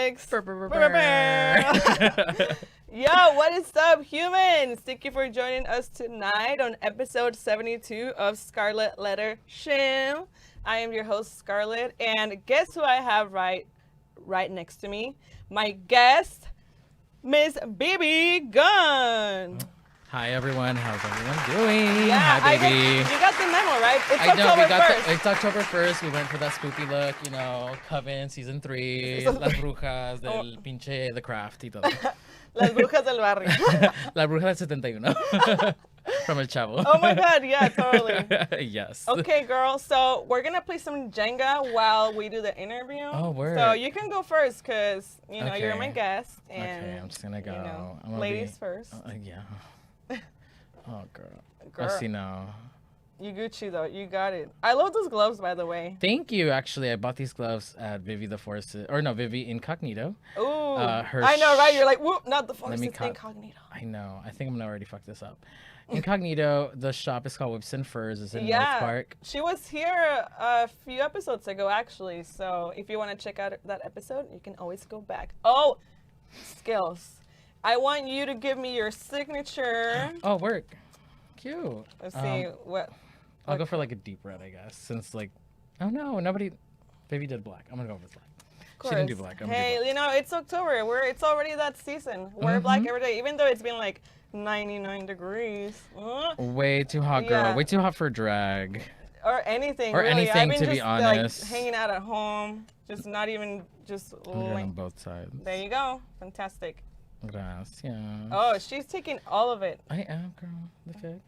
mix. Yo, what is up, humans? Thank you for joining us tonight on episode 72 of Scarlett Letter Shim. I am your host, Scarlett, and guess who I have right next to me? My guest, Miss Bebe Gunn. Hi everyone, how's everyone doing? Yeah, Hi baby. You got the memo, right? It's I know, October 1st. it's October 1st. We went for that spoopy look, you know, Coven season 3, Las Brujas del pinche The Craft y todo. Las brujas del barrio. La Bruja del 71. From El Chavo. Oh my God, yeah, totally. Yes. Okay, girl, so we're going to play some Jenga while we do the interview. Oh, word. So you can go first because, you know, Okay. you're my guest. And, Okay, I'm just gonna go. You know, I'm gonna ladies first. Yeah. Oh, girl. Girl. I see now. You Gucci, though. You got it. I love those gloves, by the way. Thank you. Actually, I bought these gloves at Vivi the Forest, or no, Vivi Incognito. Ooh. I know, right? You're like, whoop, not the Forest, it's Incognito. I know. I think I'm gonna already fuck this up. Incognito, the shop is called Whips and Furs. It's in North Park. She was here a few episodes ago, actually. So if you want to check out that episode, you can always go back. Oh, skills. I want you to give me your signature. Oh, work. Cute. Let's see what. I'll go for like a deep red, I guess. Since like, oh no, nobody. Baby did black. I'm gonna go with black. She didn't do black. Hey, you know, it's October. It's already that season. Wear black every day, even though it's been like 99 degrees. Way too hot, girl. Yeah. Way too hot for drag. Or anything. Or really. anything, I've been to be just, honest. Like, hanging out at home, just not even just. I'm doing on both sides. There you go. Fantastic. Gracias. Oh, she's taking all of it. I am, girl. The fic.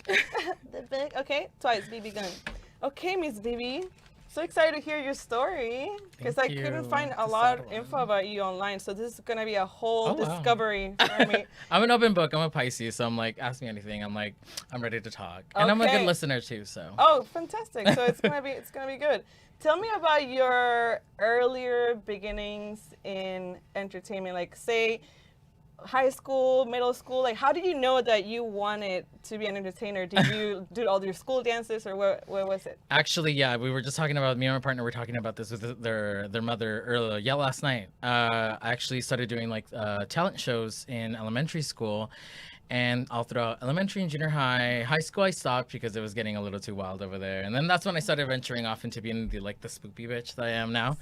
The big. Okay, twice, BB Gunn. Okay, Miss BB. So excited to hear your story because I couldn't find a lot of info about you online. So this is gonna be a whole discovery for me. I'm an open book. I'm a Pisces, so I'm like, ask me anything. I'm like, I'm ready to talk, and I'm a good listener too. So. Oh, fantastic! So it's gonna be good. Tell me about your earlier beginnings in entertainment. Like, say, high school, middle school. Like, how did you know that you wanted to be an entertainer? Did you do all your school dances, or where was it? Actually, yeah, we were just talking about, me and my partner were talking about this with their mother earlier. Yeah, last night. I actually started doing like talent shows in elementary school, and all throughout elementary and junior high. High school, I stopped because it was getting a little too wild over there. And then that's when I started venturing off into being the spoopy bitch that I am now.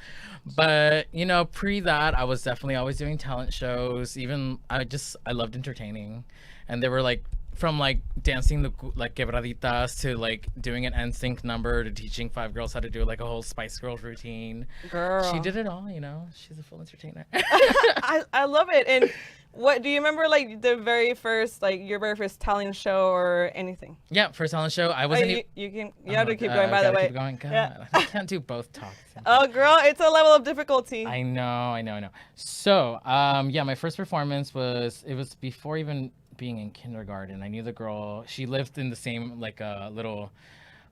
But, you know, pre that, I was definitely always doing talent shows. Even, I loved entertaining. And they were like, from like dancing the like quebraditas to like doing an NSYNC number to teaching 5 girls how to do like a whole Spice Girls routine. Girl. She did it all, you know. She's a full entertainer. I love it. And what do you remember, like your very first talent show or anything? Yeah, first talent show. I wasn't. You have to keep going. By the way, keep going. God, yeah. I can't do both talks. Oh, girl, it's a level of difficulty. I know. So, yeah, my first performance was before even being in kindergarten. I knew the girl. She lived in the same like little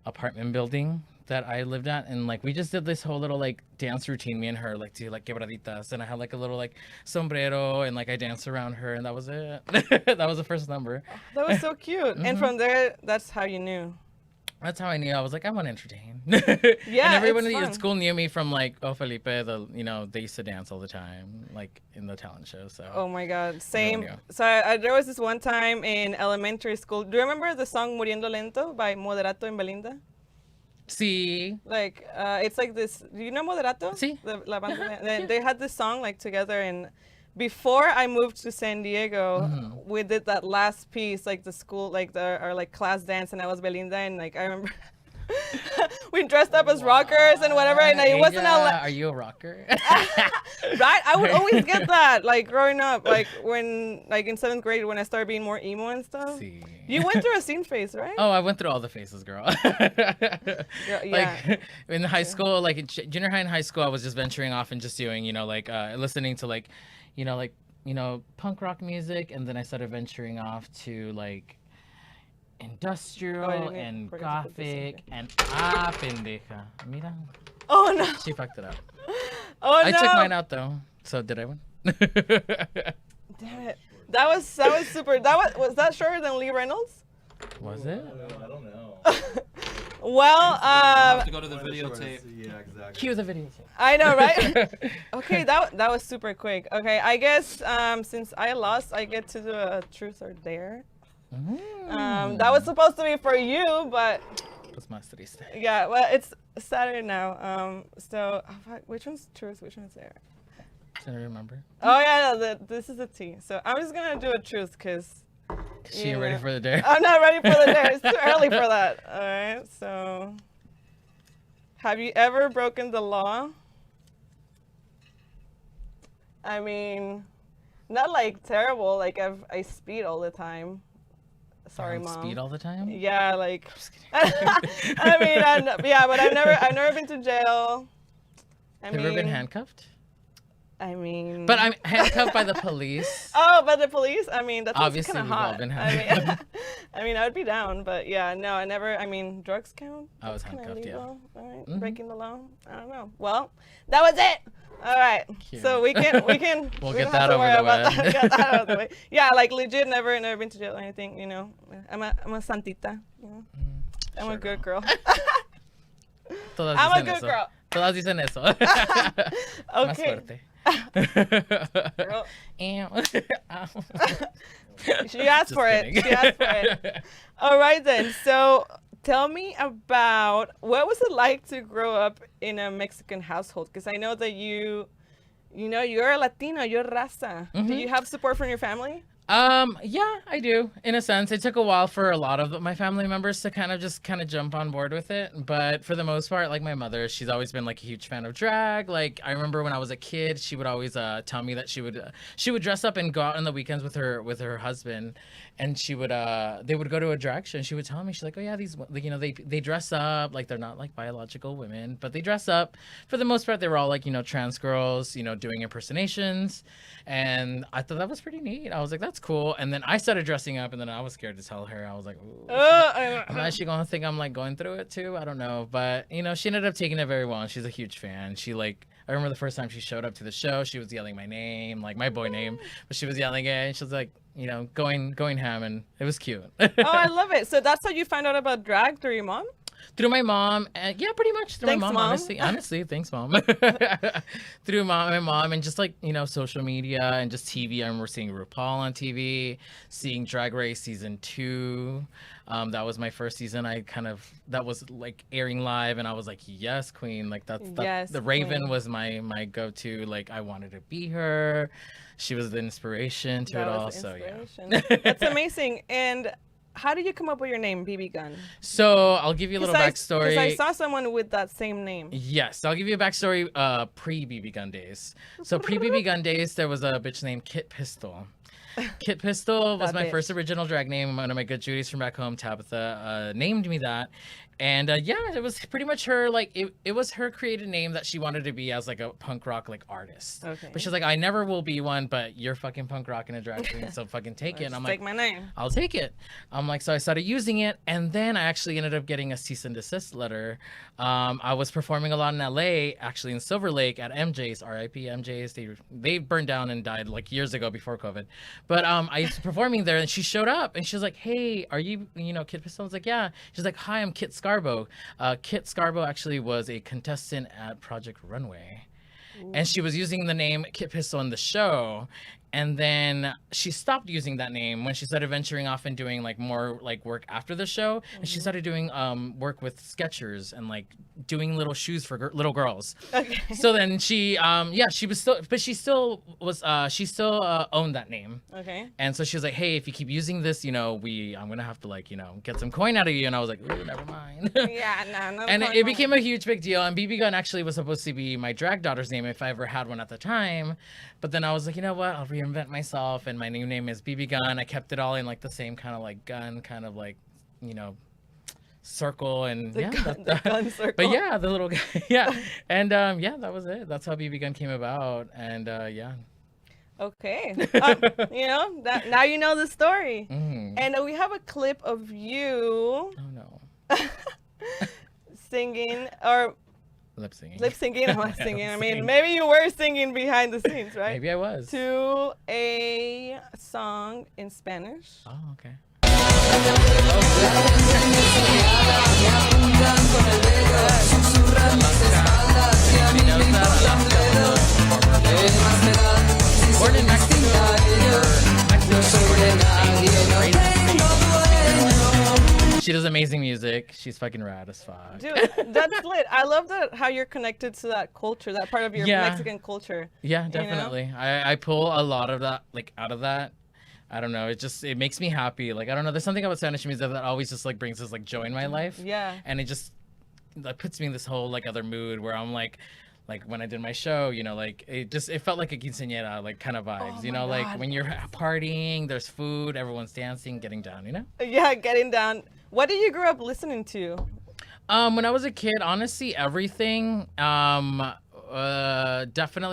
apartment building that I lived at, and like we just did this whole little like dance routine, me and her, like to like quebraditas, and I had like a little like sombrero, and like I danced around her, and that was it. That was the first number. That was so cute. And from there, that's how you knew. That's how I knew. I was like, I want to entertain. Yeah, and everyone it's fun. at school knew me from like, oh, Felipe, they used to dance all the time, like in the talent show. So. Oh my God, same. So there was this one time in elementary school. Do you remember the song Muriendo Lento by Moderato and Belinda? Sí. Like, it's like this. Do you know Moderato? Sí. La banda. They had this song like together, and before I moved to San Diego, we did that last piece, like the school, like our like class dance, and I was Belinda, and like I remember we dressed up as rockers and whatever, and it wasn't Are you a rocker? Right? I would always get that, like growing up, like when, like in 7th grade, when I started being more emo and stuff. Sí. You went through a scene phase, right? Oh, I went through all the phases, girl. Yeah. Like in high school, like in junior high and high school, I was just venturing off and just doing, like listening to punk rock music, and then I started venturing off to like industrial and gothic and pendeja. Mira. Oh no. She fucked it up. Oh no. I took mine out though. So did I win? Damn it. That was super. Was that shorter than Lee Reynolds? Was it? I don't know. Well, I'll have to go to the videotape. Yeah, exactly. Cue the video. I know, right? Okay, that was super quick. Okay, I guess since I lost, I get to do a truth or dare. That was supposed to be for you, but Pues más triste. yeah, well, it's Saturday now. So which one's truth? Which one's dare? Can I remember? Oh yeah, no, this is a T. So I'm just gonna do a truth because She ain't ready for the dare. I'm not ready for the dare. It's too early for that. All right. So, have you ever broken the law? I mean, not like terrible. Like I speed all the time. Sorry, Mom. Speed all the time? Yeah, like. I mean, yeah, but I've never been to jail. Have you ever been handcuffed? I mean. But I'm handcuffed by the police. Oh, by the police? I mean, that's Obviously kind of we've all hot. been I mean, handcuffed. I mean, I would be down, but yeah, no, I never. I mean, drugs count. I was That's kinda handcuffed, yeah. illegal, right? Mhm. Breaking the law. I don't know. Well, that was it. All right. Cute. So we can. We'll we don't get have that to over worry the about way. that. Get that out of the way. Yeah, like legit, never been to jail or anything. You know, I'm a santita. You know, I'm Sure, a good girl. girl. Todas I'm a dicen good eso. girl. Todas dicen eso. Más Okay. fuerte. Girl. Ew. She asked Just for kidding. it. She asked for it. All right then. So tell me about what was it like to grow up in a Mexican household? Because I know that you're a Latino, you're raza. Do you have support from your family? Yeah, I do. In a sense, it took a while for a lot of my family members to kind of jump on board with it. But for the most part, like my mother, she's always been like a huge fan of drag. Like I remember when I was a kid, she would always tell me that she would dress up and go out on the weekends with her husband, and they would go to a drag show, and she would tell me, she's like, oh yeah, these, you know, they dress up like they're not like biological women, but they dress up. For the most part, they were all like, you know, trans girls, you know, doing impersonations, and I thought that was pretty neat. I was like, that's cool. And then I started dressing up, and then I was scared to tell her. I was like, ooh, I'm actually gonna think I'm like going through it too. I don't know, but you know, she ended up taking it very well, and she's a huge fan. I remember the first time she showed up to the show, she was yelling my name, like my boy name, but she was yelling it, and she was like, you know, going ham, and it was cute. Oh, I love it. So that's how you found out about drag, through your mom? Through my mom, and yeah, pretty much through Thanks, my mom, Mom. honestly, thanks, Mom. Through my mom, and just like, you know, social media and just TV. I remember seeing RuPaul on TV, seeing Drag Race season 2. That was my first season. That was like airing live, and I was like, yes, queen. Like Yes, the Raven queen. was my go-to. Like I wanted to be her. She was the inspiration to That it all. was the So yeah. inspiration. That's amazing. And how did you come up with your name, Bebe Gunn? So I'll give you a little backstory. Because I saw someone with that same name. Yes, I'll give you a backstory pre-BB Gun days. So pre-BB Gun days, there was a bitch named Kit Pistol. Kit Pistol was That my bitch. first original drag name. One of my good Judies from back home, Tabitha, named me that. And yeah, it was pretty much her, like, it was her created name that she wanted to be as like a punk rock like artist. Okay. But she's like, I never will be one, but you're fucking punk rock and a drag queen, so fucking take it. And I'm Take like, my name. I'll take it. I'm like, so I started using it, and then I actually ended up getting a cease and desist letter. I was performing a lot in LA, actually in Silver Lake at MJ's, RIP MJ's. They burned down and died like years ago before COVID. But I was performing there, and she showed up, and she was like, hey, are you Kit Pistol? I was like, yeah. She's like, hi, I'm Kit Scarbo. Kit Scarbo actually was a contestant at Project Runway. And she was using the name Kit Pistol in the show. And then she stopped using that name when she started venturing off and doing like more like work after the show. And she started doing work with Skechers and like doing little shoes for little girls. Okay. So then she she still owned that name. Okay. And so she was like, hey, if you keep using this, I'm gonna have to like, get some coin out of you. And I was like, ooh, never mind. Yeah, no. And it became a huge big deal. And BB Gun actually was supposed to be my drag daughter's name if I ever had one at the time. But then I was like, you know what? I'll reinvent myself. And my new name is BB Gun. I kept it all in like the same kind of like gun, kind of like, circle. And The gun circle. But yeah, the little guy. Yeah. And that was it. That's how BB Gun came about. And yeah. Okay. Now you know the story. Mm. And we have a clip of you Oh no. singing or Lip singing. lip syncing. I'm not singing. I mean, Singing. maybe you were singing behind the scenes, right? Maybe I was. To a song in Spanish. Oh, okay. amazing music. She's fucking rad as fuck. Dude, that's lit. I love that how you're connected to that culture, that part of your Mexican culture. Yeah, definitely. You know? I pull a lot of that like out of that. I don't know. It makes me happy. Like I don't know. There's something about Spanish music that always just like brings this like joy in my life. Yeah. And it just that puts me in this whole like other mood where I'm like when I did my show, you know, like it felt like a quinceañera like kind of vibes, you know, God. like when you're partying, there's food, everyone's dancing, getting down, you know? Yeah, getting down. What did you grow up listening to? When I was a kid, honestly, everything. Definitely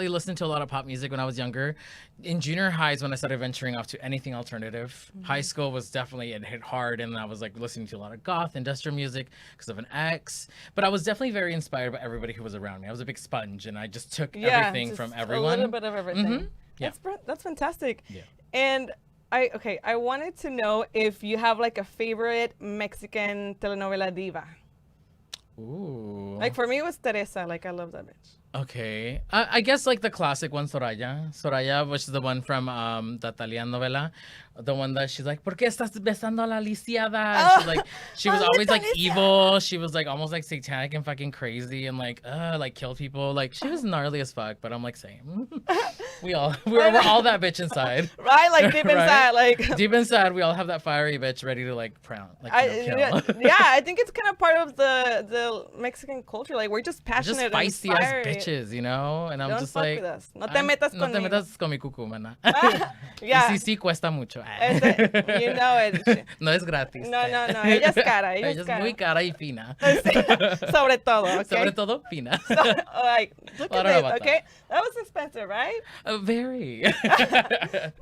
listened to a lot of pop music when I was younger. In junior high is when I started venturing off to anything alternative. High school was definitely, it hit hard, and I was like listening to a lot of goth, industrial music because of an ex. But I was definitely very inspired by everybody who was around me. I was a big sponge, and I just took everything from everyone. A little bit of everything. Mm-hmm. Yeah. That's fantastic. Yeah. And I wanted to know if you have like a favorite Mexican telenovela diva. Ooh. Like for me, it was Teresa. Like I love that bitch. Okay. I guess like the classic one, Soraya, which is the one from the Italian novela. The one that she's like, ¿Por qué estás besando a la lisiada? Oh, she was always like evil. She was like almost like satanic and fucking crazy and like kill people. Like she was gnarly as fuck, but I'm like same. we're all that bitch inside. Right? Like deep inside, like deep inside, we all have that fiery bitch ready to like kill. Yeah, I think it's kind of part of the Mexican culture. Like we're just passionate, we're just feisty and ass bitches, you know. And I'm Don't just fuck like, with us. No te metas no te conmigo. metas con mi cucu, mana. Yeah. Y sí cuesta mucho. You know it. No es gratis. No. Ella es cara. Ella es muy cara y fina. Sobre todo, okay? Sobre todo fina. So, like, look at this, okay? That was expensive, right? Very.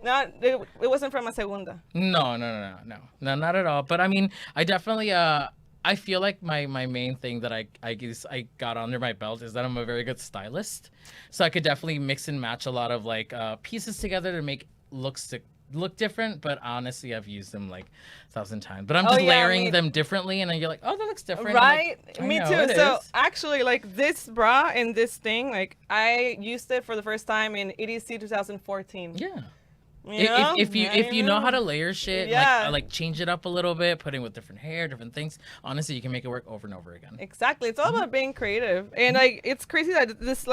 No, it wasn't from a segunda. No, not at all. But I mean, I definitely, I feel like my main thing that I guess I got under my belt is that I'm a very good stylist. So I could definitely mix and match a lot of like pieces together to make look different, but honestly I've used them like 1,000 times, but I'm just layering them differently, and then you're like, oh, that looks different, right? Like, me too. So actually, like this bra and this thing, like I used it for the first time in EDC 2014. Yeah. You know? If you know how to layer shit, like change it up a little bit, putting with different hair, different things, honestly you can make it work over and over again. Exactly. It's all about being creative, and like it's crazy that this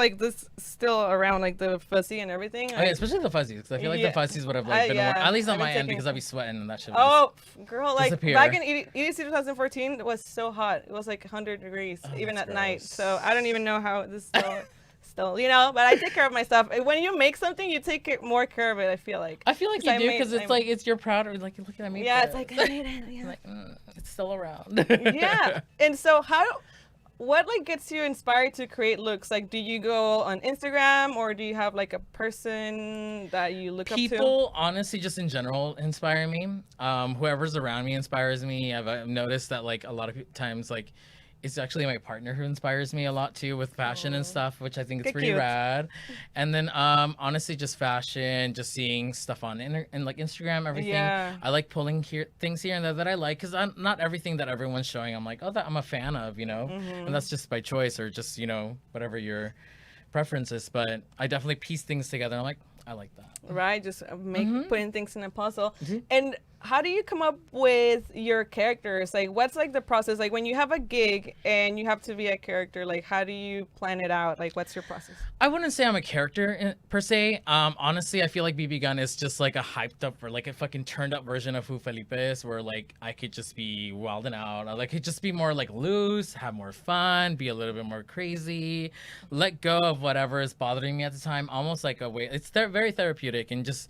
still around, like the fuzzy and everything. Like, especially the fuzzies, because I feel like the fuzzies would have like been more, at least on my end, because I'd be sweating and that shit would girl, like disappear. back in EDC 2014 it was so hot. It was like 100 degrees even at night. So I don't even know how this still, you know, but I take care of my stuff. When you make something, you take more care of it, I feel like you do, because it's like you're proud of, like, look at me. Yeah, it's like I made it. Yeah. Like it's still around. Yeah. And so what like gets you inspired to create looks? Like, do you go on Instagram, or do you have like a person that you look up to? People, honestly, just in general, inspire me. Whoever's around me inspires me. I've noticed that like a lot of times, like, it's actually my partner who inspires me a lot too, with fashion and stuff, which I think is pretty rad. And then honestly, just fashion, just seeing stuff on and like Instagram, everything. Yeah. I like pulling things here and there that I like, because not everything that everyone's showing I'm like, oh, that I'm a fan of, you know. And that's just by choice, or just, you know, whatever your preference is. But I definitely piece things together. I'm like, I like that. Right, just putting things in a puzzle. And how do you come up with your characters? Like, what's like the process? Like, when you have a gig and you have to be a character, like, how do you plan it out? Like, what's your process? I wouldn't say I'm a character per se. Honestly, I feel like Bebe Gunn is just like a hyped up, or like a fucking turned up version of who Felipe is, where like I could just be wilding out. I like could just be more like loose, have more fun, be a little bit more crazy, let go of whatever is bothering me at the time. Almost like a way. It's very therapeutic, and just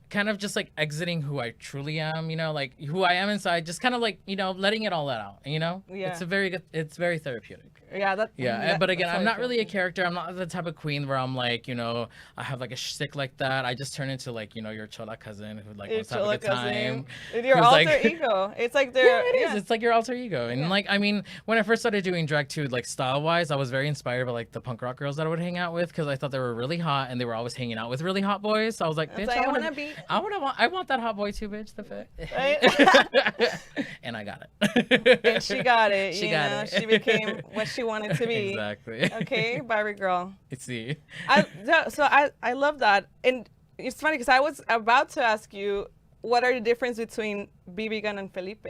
kind of just like exiting who I truly am, you know, like who I am inside, just kind of like, you know, letting it all out, you know. Yeah. It's very therapeutic. Yeah, but again, I'm not really a character. I'm not the type of queen where I'm like, you know, I have like a shtick like that. I just turn into like, you know, your chola cousin who like wants to have a good time. Your alter ego. It's like it's like your alter ego. And like, I mean, when I first started doing drag too, like style wise, I was very inspired by like the punk rock girls that I would hang out with, because I thought they were really hot and they were always hanging out with really hot boys. So I was like, bitch, I want that hot boy too, bitch. The fuck. Right? And I got it. And she got it. She got it. She became what she wanted to be. Exactly. Okay, Barbie girl. See. I love that, and it's funny because I was about to ask you, what are the difference between Bebe, Gunn, and Felipe?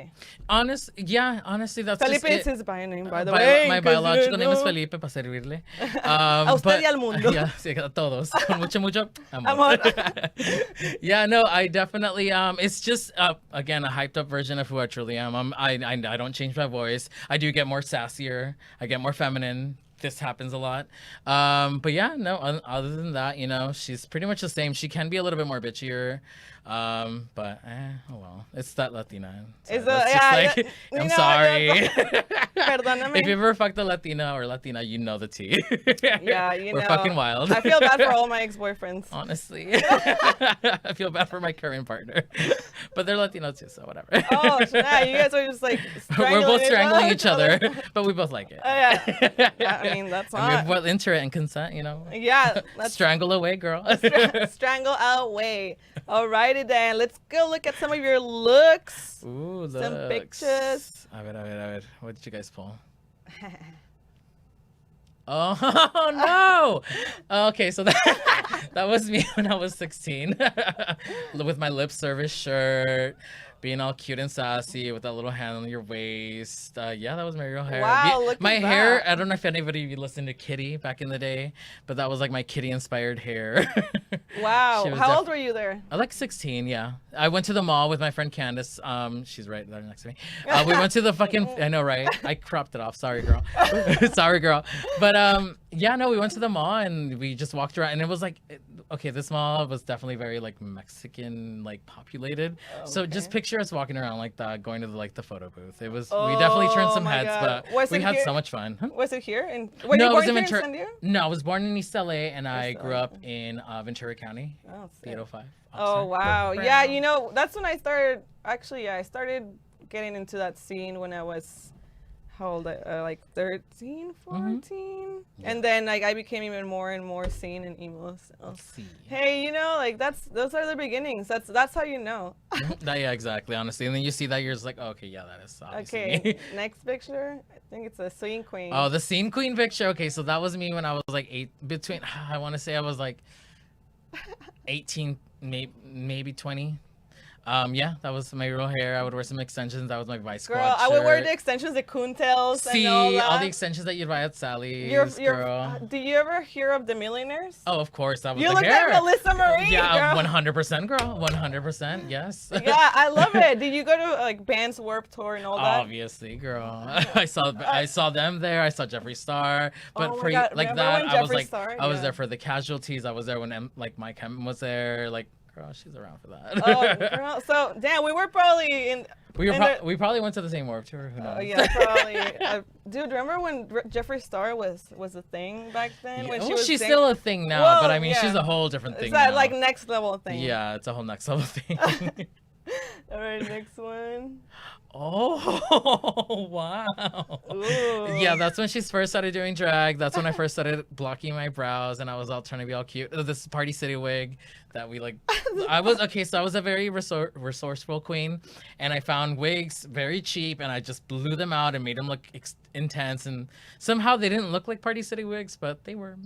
Honestly, that's Felipe just is it. his bio name, by the way. My biological name is Felipe, para servirle. A usted y al mundo. Yeah, sí, a todos. Con mucho amor. Amor. Yeah, no, I definitely, it's just, again, a hyped up version of who I truly am. I don't change my voice. I do get more sassier. I get more feminine. This happens a lot. But yeah, no, other than that, you know, she's pretty much the same. She can be a little bit more bitchier. But oh well, it's that Latina. So It's that's yeah, just like, I'm know, sorry. Perdóname. If you ever fucked a Latina or Latina, you know the tea. Yeah, you We're know. fucking wild. I feel bad for all my ex-boyfriends. Honestly. I feel bad for my current partner. But they're Latino too, so whatever. Oh, yeah, you guys are just like We're both strangling each other, but we both like it. Oh, yeah. I mean, that's I mean, not. we're into it and consent, you know. Yeah, let's Strangle away, girl. strangle away. Alrighty then, let's go look at some of your looks. Ooh, Some looks. pictures. A ver. What did you guys pull? Oh no! Okay, so that was me when I was 16, with my lip service shirt, being all cute and sassy with that little hand on your waist. Yeah, that was my real hair. Wow, look my at hair. that. I don't know if anybody listened to Kitty back in the day, but that was like my Kitty inspired hair. Wow. She was How old were you there? I like 16, yeah. I went to the mall with my friend Candace. She's right there next to me. We went to the fucking, I know, right? I cropped it off. Sorry, girl. Sorry, girl. But yeah, no, we went to the mall and we just walked around and it was like, okay, this mall was definitely very like Mexican, like populated. So just picture us walking around like that, going to the photo booth. It was, we definitely turned some my heads, God. but Was we it had here? so much fun. Huh? Was it here? Were No, you it was born in here Ventura. San Diego? No, I was born in East LA and I East grew LA. up in Ventura County, Oh, sick. 805. Oh, wow. Yeah, you know, that's when I started, actually, yeah, I started getting into that scene when I was, how old, like 13, 14? And then like I became even more and more seen in emo. So. Let's see. Hey, you know, like those are the beginnings. That's how you know. Yeah, exactly, honestly. And then you see that, you're just like, oh, okay, yeah, that is obviously Okay, me. next picture. I think it's a swing queen. Oh, the scene queen picture. Okay, so that was me when I was like I want to say I was like 18, maybe 20. Yeah, that was my real hair. I would wear some extensions. That was my Vice Squad Girl, I would wear shirt. the extensions, the coontails, See, and all that. all the extensions that you'd buy at Sally's, girl. Do you ever hear of the Millionaires? Oh, of course, that was You the look hair. like Melissa Marie, Yeah, girl. 100%, girl. 100%, yes. Yeah, I love it. Did you go to like Band's Warped Tour and all that? Obviously, girl. I saw them there. I saw Jeffree Star, but Oh my for God, like remember that, when I was Jeffree like, Star? I was Yeah. there for the casualties. I was there when like Mike Hem was there. Like, girl, she's around for that. Oh, girl. So, damn, we were probably in. we probably went to the same Warped Tour. Who knows? Yeah, probably. Dude, remember when Jeffree Star was a thing back then? Yeah, When well, was she's sing- still a thing now, Whoa, but I mean, yeah. she's a whole different thing It's that now. like next level thing. Yeah, it's a whole next level thing. All right, next one. Oh, wow. Ooh. Yeah, that's when she first started doing drag. That's when I first started blocking my brows and I was all trying to be all cute. This Party City wig that we like. I was a very resourceful queen and I found wigs very cheap and I just blew them out and made them look intense. And somehow they didn't look like Party City wigs, but they were.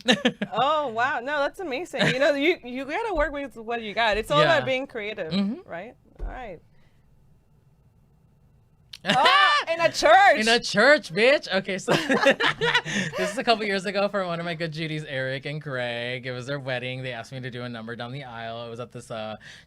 Oh, wow. No, that's amazing. You know, you got to work with what you got. It's all Yeah. about being creative, Mhm. right? All right. Oh, in a church. In a church, bitch. Okay, so this is a couple years ago for one of my good Judies, Eric and Greg. It was their wedding. They asked me to do a number down the aisle. It was at this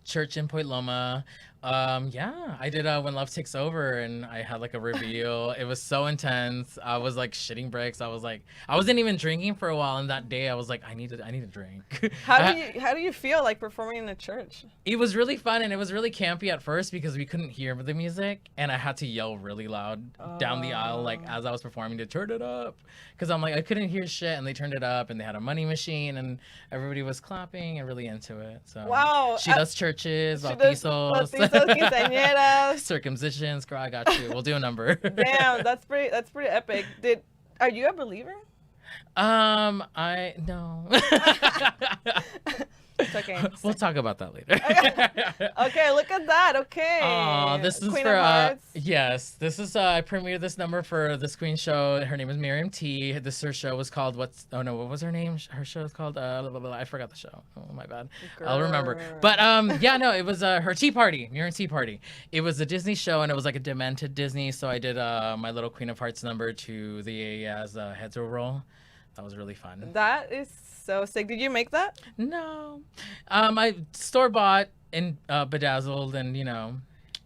church in Point Loma. Yeah, I did When Love Takes Over, and I had like a reveal. It was so intense. I was like shitting bricks. I was like, I wasn't even drinking for a while, and that day I was like, I need a drink. How do you feel like performing in a church? It was really fun and it was really campy at first because we couldn't hear the music and I had to yell really loud down the aisle like as I was performing to turn it up because I'm like I couldn't hear shit and they turned it up and they had a money machine and everybody was clapping and really into it. So Wow. she does churches, Bautizos, bautizos, quinceañeras. circumcisions. Girl, I got you. We'll do a number. Damn, that's pretty epic. Are you a believer? I no. It's okay. We'll talk about that later. Okay, look at that. Okay. Oh, this is Queen for of Hearts. yes. This is I premiered this number for this Queen show. Her name is Miriam T. Her show was called what was her name? Her show is called blah, blah, blah. I forgot the show. Oh my bad. I'll remember. But yeah, no, it was her tea party, Miriam Tea Party. It was a Disney show and it was like a demented Disney. So I did my little Queen of Hearts number to the as a hetero role. That was really fun. That is so sick. Did you make that? No, I store bought and bedazzled, and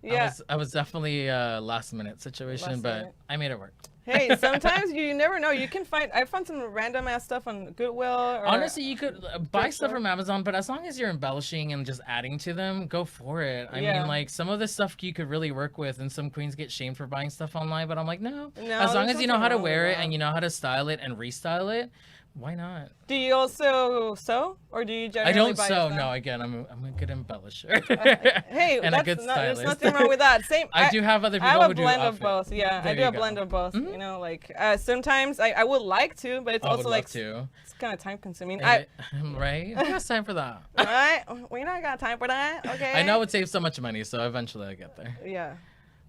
Yeah. I was definitely a last minute situation, Last but minute. I made it work. Hey, sometimes you never know. You can find. I found some random ass stuff on Goodwill. Or, Honestly, you could buy stuff store. from Amazon, but as long as you're embellishing and just adding to them, go for it. I Yeah. mean, like some of this stuff you could really work with, and some queens get shamed for buying stuff online. But I'm like, no. No, As long there's as you know nothing how to wrong with wear it that. and you know how to style it and restyle it, why not? Do you also sew, or do you I generally don't buy sew. stuff? No, again, I'm a good embellisher. Hey, and a that's good there's stylist. nothing wrong with that. Same. I do have other people I have who a do blend of outfit. both. Yeah, I There do you a go. blend of both. Mhm. You know, like sometimes I would like to, but it's I would also love like to. it's kind of time consuming. Right? Who has time for that? Right? We not got time for that. Okay. I know it saves so much money, so eventually I get there. Yeah.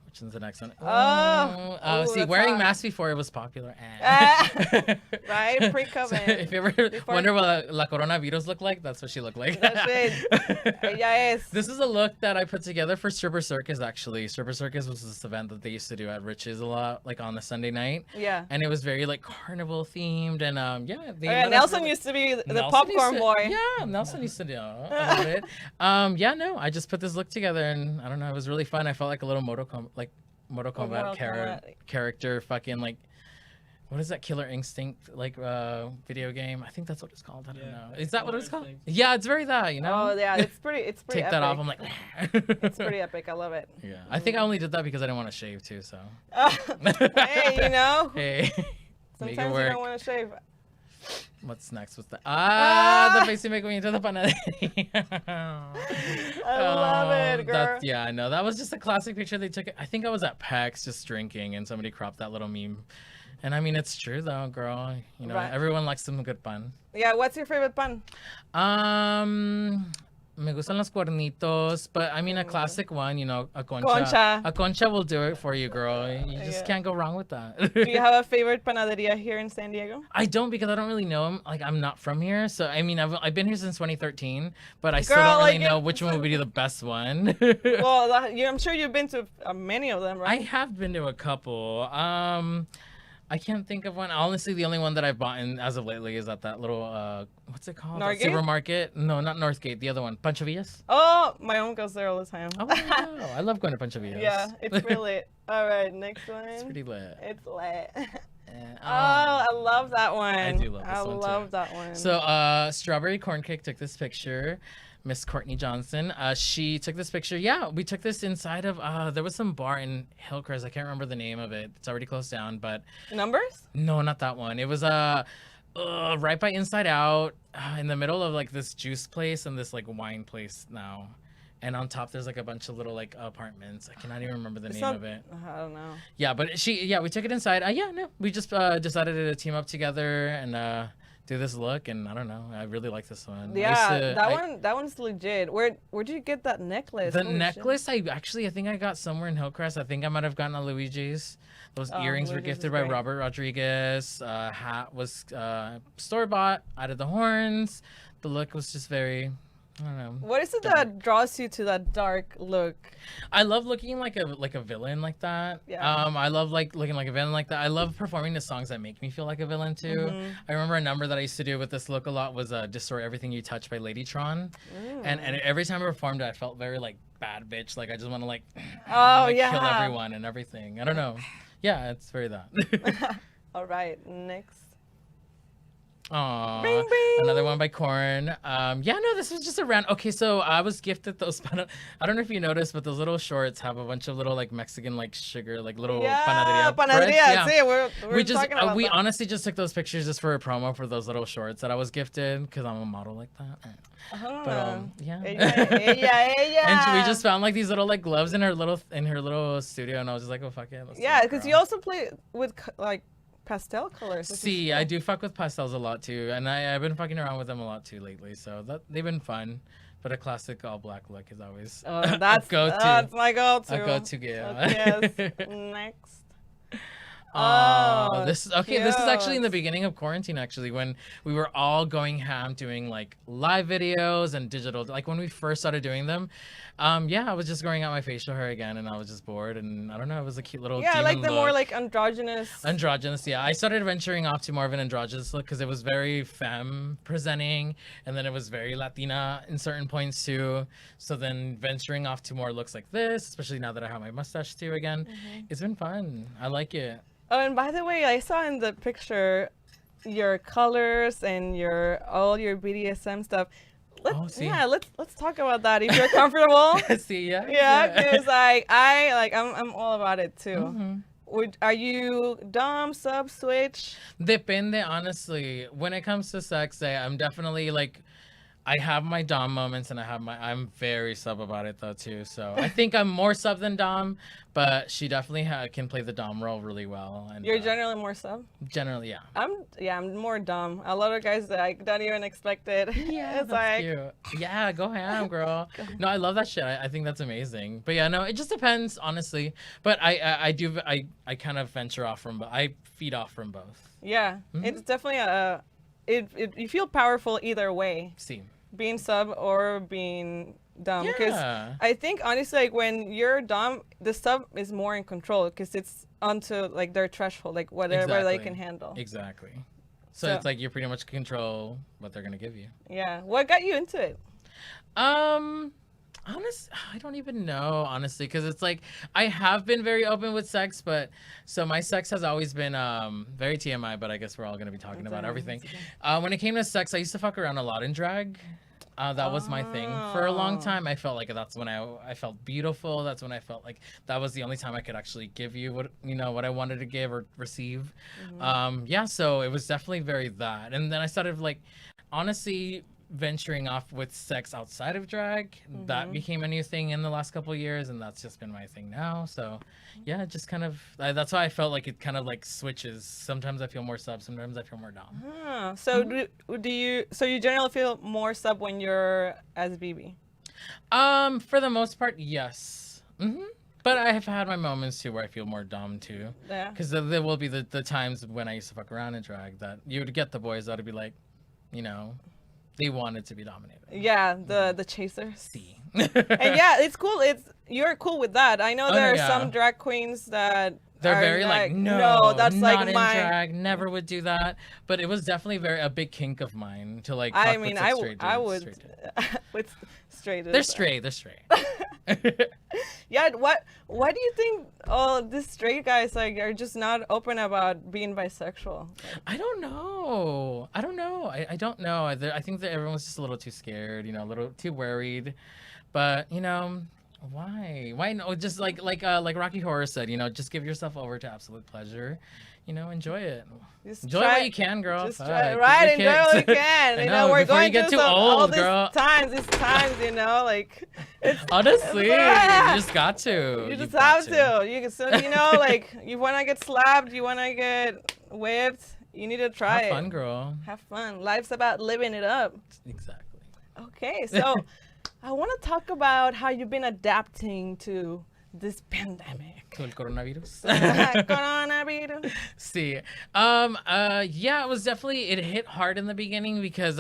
Which is the next one? Oh, See, that's wearing hot. masks before it was popular. Right? Pre-COVID. So if you ever Before- wonder what La Coronavirus looked like, that's what she looked like. That's it. Ella es. This is a look that I put together for Stripper Circus, actually. Stripper Circus was this event that they used to do at Rich's a lot, like on a Sunday night. Yeah. And it was very like carnival themed, and yeah. They Yeah, let us Nelson really- used to be the Nelson popcorn used to- boy. Yeah, Nelson used to do a little bit. Yeah, no, I just put this look together, and I don't know, it was really fun. I felt like a little Mortal Kombat Mortal Kombat. character, fucking like, what is that, Killer Instinct video game? I think that's what it's called. I don't know. Is that what Killer it's called? Instinct. Yeah, it's very that, you know. Oh yeah, it's pretty. It's pretty. Take epic. that off. I'm like, It's pretty epic. I love it. yeah. I think I only did that because I didn't want to shave too. So. Hey, you know. Hey. Make Sometimes it you work. don't want to shave. What's next? What's the the face you make when you do the panaderia. I love it, girl. Yeah, I know. That was just a classic picture they took. I think I was at PAX just drinking, and somebody cropped that little meme. And I mean, it's true though, girl. You know, Right. everyone likes some good pun. Yeah. What's your favorite pun? Me gustan los cuernitos, but I mean a classic one, you know, a concha. Concha. A concha will do it for you, girl. You just Yeah. can't go wrong with that. Do you have a favorite panaderia here in San Diego? I don't, because I don't really know them. Like, I'm not from here, so I mean, I've been here since 2013, but I still Girl, don't really like, know which one would be the best one. Well, I'm sure you've been to many of them, I right? have been to a couple. I can't think of one. Honestly, the only one that I've bought in as of lately is at that little what's it called? That Northgate? supermarket? No, not Northgate. The other one, Pancho Villas. Oh, my mom goes there all the time. Oh, wow. I love going to Pancho Villas. Yeah, it's really lit. All right, next one. It's pretty lit. It's lit. And, Oh, I love that one. I do love this I one, too. love that one. So, Strawberry Corn Cake took this picture. Miss Courtney Johnson. She took this picture. Yeah, we took this inside of, there was some bar in Hillcrest. I can't remember the name of it. It's already closed down, but Numbers? no, not that one. It was, right by Inside Out, in the middle of like this juice place and this like wine place now. And on top, there's like a bunch of little like apartments. I cannot even remember the It's name not- of it. I don't know. Yeah, but we took it inside. Yeah, no, we just decided to team up together and do this look, and I don't know, I really like this one. Yeah, that one's legit. Where'd you get that necklace? The Holy shit. necklace, I think I got somewhere in Hillcrest. I think I might have gotten a Luigi's. Those Oh, earrings were Luigi's gifted is by great. Robert Rodriguez. Hat was store bought. Added the horns. The look was just very, I don't know. What is it that draws you to that dark look? I love looking like a villain like that. Yeah. I love like looking like a villain like that. I love performing the songs that make me feel like a villain too. Mm-hmm. I remember a number that I used to do with this look a lot was "Destroy Everything You Touch" by Ladytron, and every time I performed it, I felt very like bad bitch. Like I just want to like, Oh, like, yeah. kill everyone and everything. I don't know. Yeah, it's very that. All right, next. Aww. Bing, bing. Another one by Korn. Yeah, no, this was just a round. Okay, so I was gifted those. I don't know if you noticed, but those little shorts have a bunch of little like Mexican like sugar, like little Yeah, panaderia. breads. panaderia. Yeah. See, we're We just talking about we that. honestly just took those pictures just for a promo for those little shorts that I was gifted because I'm a model like that. But yeah. Ella. And we just found like these little like gloves in her little studio, and I was just like, oh fuck it. Let's do Yeah, it, because girl. you also play with like pastel colors. which is See, cool. I do fuck with pastels a lot too, and I've been fucking around with them a lot too lately. So they've been fun. But a classic all black look is always Oh, that's a go-to. That's my go-to. A go-to, yeah. Okay, yes. Next. Oh, this is okay. This is actually in the cute. beginning of quarantine, actually, when we were all going ham doing like live videos and digital. Like when we first started doing them, yeah, I was just growing out my facial hair again, and I was just bored, and I don't know, it was a cute little Yeah, I like demon the more look. like androgynous. Androgynous, yeah. I started venturing off to more of an androgynous look because it was very femme presenting, and then it was very Latina in certain points too. So then venturing off to more looks like this, especially now that I have my mustache too again, it's been fun. I like it. Oh, and by the way, I saw in the picture your colors and all your BDSM stuff. Oh, see. Yeah, let's talk about that if you're comfortable. See, yeah. Yeah, because I'm all about it too. Are you dom, sub, switch? Depende, honestly. When it comes to sex, I'm definitely like, I have my dom moments and I'm very sub about it though too. So I think I'm more sub than dom, but she definitely can play the dom role really well. And You're generally more sub. generally, yeah. I'm more dumb. A lot of guys that I don't even expect it. Yeah, It's that's like cute. Yeah, go ham, girl. No, I love that shit. I think that's amazing. But yeah, no, it just depends, honestly. But I kind of venture off from, I feed off from both. yeah, it's definitely you feel powerful either way, See. being sub or being dom. Because Yeah. I think honestly, like when you're dom, the sub is more in control because it's onto like their threshold, like whatever they Exactly. can handle. Exactly. So So- it's like you pretty much control what they're gonna give you. Yeah. What got you into it? I don't even know, honestly, because it's like I have been very open with sex, but so my sex has always been very TMI, but I guess we're all gonna be talking about everything. When it came to sex, I used to fuck around a lot in drag. That was my thing for a long time. I felt like that's when I felt beautiful. That's when I felt like that was the only time I could actually give you what I wanted to give or receive. Yeah, so it was definitely very that. And then I started like honestly venturing off with sex outside of drag. That became a new thing in the last couple of years, and that's just been my thing now. So yeah, it just kind of that's why I felt like it kind of like switches. Sometimes I feel more sub, sometimes I feel more dom. So do you? So you generally feel more sub when you're as BB? For the most part, yes. But I have had my moments too where I feel more dom too. Yeah. Because there will be the times when I used to fuck around in drag that you would get the boys that would be like, they wanted to be dominated. Yeah, the chasers. See. And yeah, it's cool. You're cool with that. I know Oh, there no, are yeah. some drag queens that They're are very like, no, that's not like in my. drag, never would do that. But it was definitely a big kink of mine to like. I fuck mean, with I straight would dudes, straight dudes. with straight. They're straight. They're straight. Yeah, why do you think all these straight guys like are just not open about being bisexual? I don't know. I don't know. I don't know. I think that everyone's just a little too scared, a little too worried. But why? Why no? Just like Rocky Horror said, just give yourself over to absolute pleasure. Enjoy it. Just Enjoy try- what you can, girl. Just Fuck, try, give right? your Enjoy what you kicks. can. I know, We're before going you get through too all old, these girl. times, like it's Honestly, Yeah. you just got to. you just got have to. You can so like you wanna get slapped, you wanna get whipped, you need to try Have it. fun, girl. Have fun. Life's about living it up. Exactly. Okay, so I want to talk about how you've been adapting to this pandemic. To el coronavirus. Coronavirus. See, yeah, it hit hard in the beginning because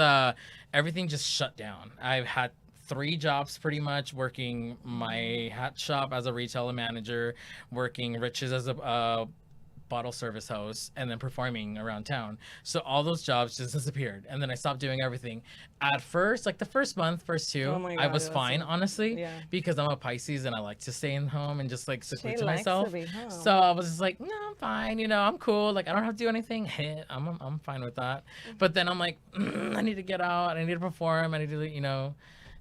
everything just shut down. I've had 3 jobs pretty much, working my hat shop as a retailer manager, working Riches as a bottle service host, and then performing around town. So all those jobs just disappeared, and then I stopped doing everything. At first, like the first 2, Oh my I God, was that's honestly, honestly, yeah. because I'm a Pisces and I like to stay in home and just like seclude to likes myself. to be home. So I was just like, no, I'm fine, I'm cool. Like I don't have to do anything. I'm fine with that. But then I'm like, I need to get out. I need to perform. I need to,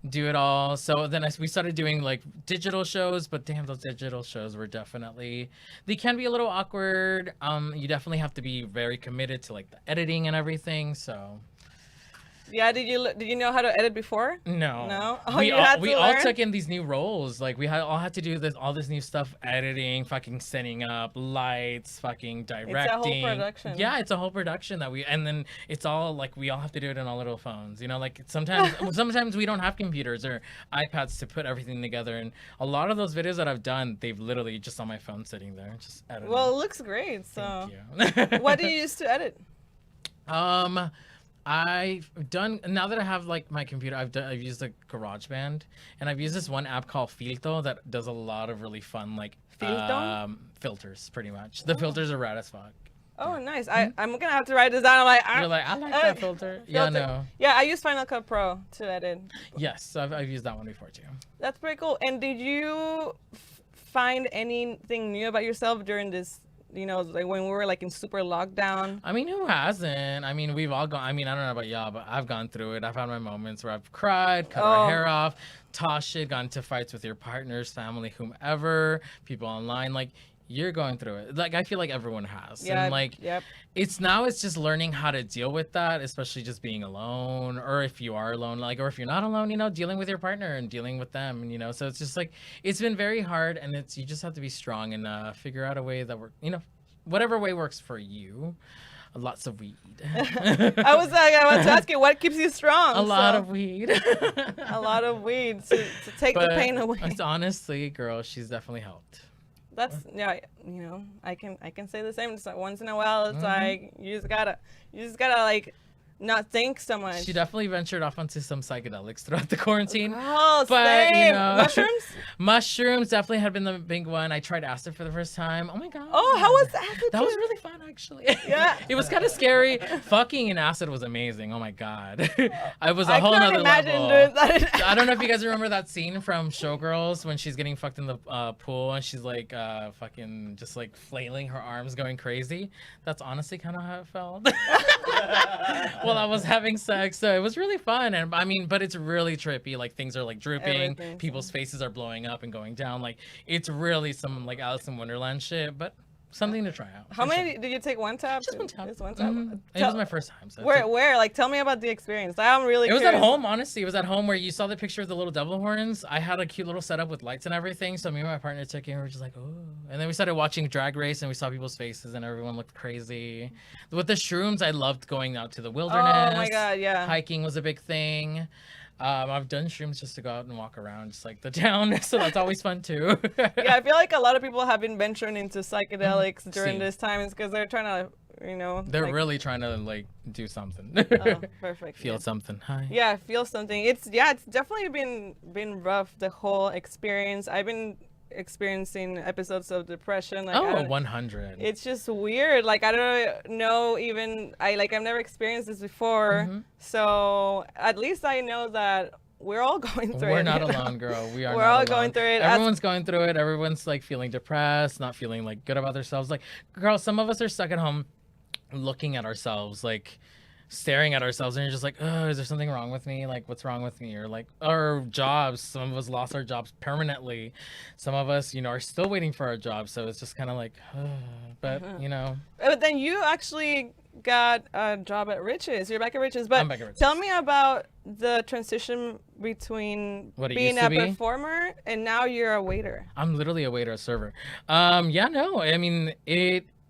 do it all. So then we started doing like digital shows, but damn, those digital shows were they can be a little awkward. You definitely have to be very committed to like the editing and everything. So Yeah, did you know how to edit before? No. No? Oh, we you all, had to we all learn? took in these new roles. Like we all had to do all this new stuff, editing, fucking setting up lights, fucking directing. production. Yeah, it's a whole production and then it's all like we all have to do it in our little phones. You know, like sometimes we don't have computers or iPads to put everything together. And a lot of those videos that I've done, they've literally just on my phone sitting there, just editing. Well, it looks great. So, Thank you. what do you use to edit? I've done, now that I have like my computer, I've used a GarageBand, and I've used this one app called Filtro that does a lot of really fun like filters, pretty much. The filters are rad as fuck. Oh, nice. I'm gonna have to write this down. I'm like, You're like, I like that filter. Yeah, no. Yeah, I use Final Cut Pro to edit. Yes, I've used that one before too. That's pretty cool. And did you find anything new about yourself during this? You know, like when we were like in super lockdown. I mean, who hasn't? I mean, we've all gone. I mean, I don't know about y'all, but I've gone through it. I've had my moments where I've cried, cut our hair off, tossed shit, got into fights with your partners, family, whomever, people online. Like, you're going through it. Like, I feel like everyone has. Yeah. And like, Yep. it's just learning how to deal with that, especially just being alone, or if you are alone, like, or if you're not alone, you know, dealing with your partner and dealing with them, you know. So it's just like, it's been very hard, and you just have to be strong and figure out a way that whatever way works for you. Lots of weed. I was to ask you, what keeps you strong? A lot of weed. A lot of weed to take the pain away. It's honestly, girl, she's definitely helped. That's you know, I can say the same. It's like once in a while, it's like you just gotta like not think so much. She definitely ventured off onto some psychedelics throughout the quarantine. Oh, but same. you know, mushrooms definitely had been the big one. I tried acid for the first time. Oh my god. Oh, how was that? That was really fun, actually. Yeah. It was kind of scary. Fucking in acid was amazing. Oh my god. I was a whole nother level. Doing that I don't know if you guys remember that scene from Showgirls when she's getting fucked in the pool and she's like fucking just like flailing her arms, going crazy. That's honestly kind of how it felt. While I was having sex, so it was really fun. And I mean, but it's really trippy. Like things are like drooping, people's faces are blowing up and going down. Like it's really some like Alice in Wonderland shit, but something to try out. How many did you take? One tap? Just one tap. Just one tap. It was my first time. So where? Like, tell me about the experience. I'm really. It was curious. at home, honestly. It was at home where you saw the picture of the little devil horns. I had a cute little setup with lights and everything. So me and my partner took it and we were just like, oh. And then we started watching Drag Race and we saw people's faces and everyone looked crazy. With the shrooms, I loved going out to the wilderness. Oh my god, yeah. Hiking was a big thing. I've done shrooms just to go out and walk around, just like the town, so that's always fun too. Yeah, I feel like a lot of people have been venturing into psychedelics during this time, is because they're trying to, you know, they're like, really trying to like do something. Oh, perfect. Feel something. Hi. Yeah, feel something. It's definitely been rough, the whole experience. I've been experiencing episodes of depression. Like, 100. It's just weird. Like, I don't know, even I've never experienced this before. So at least I know that we're all going through it. We're not alone, girl. We're all alone. going through it. Everyone's going through it. Everyone's like feeling depressed, not feeling like good about themselves. Like, girl, some of us are stuck at home looking at ourselves, like staring at ourselves, and you're just like, oh, is there something wrong with me? Like, what's wrong with me? Or like our jobs, some of us lost our jobs permanently. Some of us, you know, are still waiting for our jobs. So it's just kind of like, but you know. But then you actually got a job at Riches. You're back at Riches. But I'm back at Riches. Tell me about the transition between being a performer and now you're a waiter. I'm literally a waiter, a server. Yeah, no, I mean,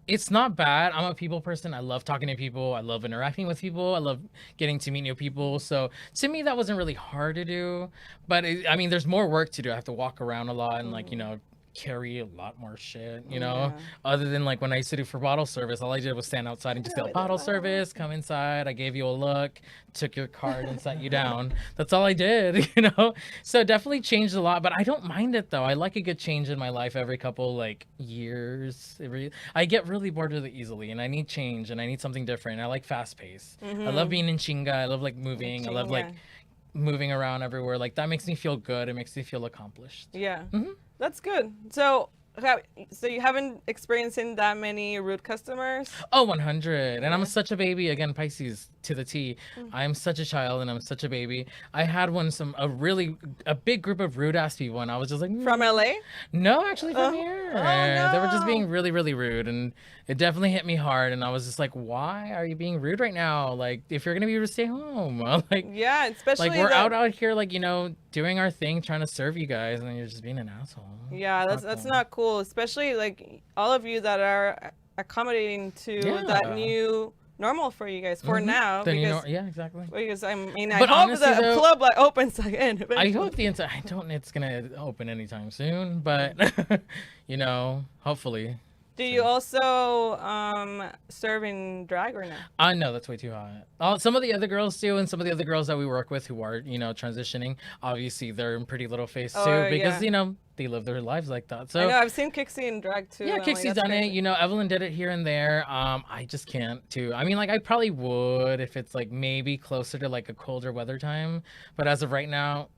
it's not bad. I'm a people person. I love talking to people. I love interacting with people. I love getting to meet new people. So to me, that wasn't really hard to do. But I mean, there's more work to do. I have to walk around a lot and like, you know, carry a lot more shit, you know, other than like when I used to do for bottle service, all I did was stand outside and just yell bottle service, come inside, I gave you a look, took your card and sat you down. That's all I did, you know. So definitely changed a lot, but I don't mind it though. I like a good change in my life every couple like years. I get really bored with it easily and I need change and I need something different. I like fast pace. I love being in chinga. I love like moving. I love like moving around everywhere. Like that makes me feel good. It makes me feel accomplished. Yeah. That's good. So you haven't experienced that many rude customers? Oh, 100. And I'm such a baby. Again, Pisces to the T. I'm such a child and I'm such a baby. I had a big group of rude ass people and I was just like, From LA? No, actually from here. They were just no. being really, really rude, and it definitely hit me hard. And I was just like, "Why are you being rude right now? Like, if you're gonna be rude, stay home." like, Yeah, especially like we're out here, like doing our thing, trying to serve you guys, and then you're just being an asshole. Yeah, that's not cool. Especially like all of you that are accommodating to that Yeah. new normal for you guys for now. Yeah, exactly. Because I mean, I But hope honestly, the though, club like opens again. I eventually. hope I don't. It's gonna open anytime soon, but hopefully. Do you also serve in drag or not? No, that's way too hot. Some of the other girls do, and some of the other girls that we work with who are, transitioning, obviously they're in pretty little face too, because they live their lives like that. So I know I've seen Kixie in drag too. yeah, Kixie's done it. Evelyn did it here and there. I just can't too. I mean, like I probably would if it's like maybe closer to like a colder weather time, but as of right now,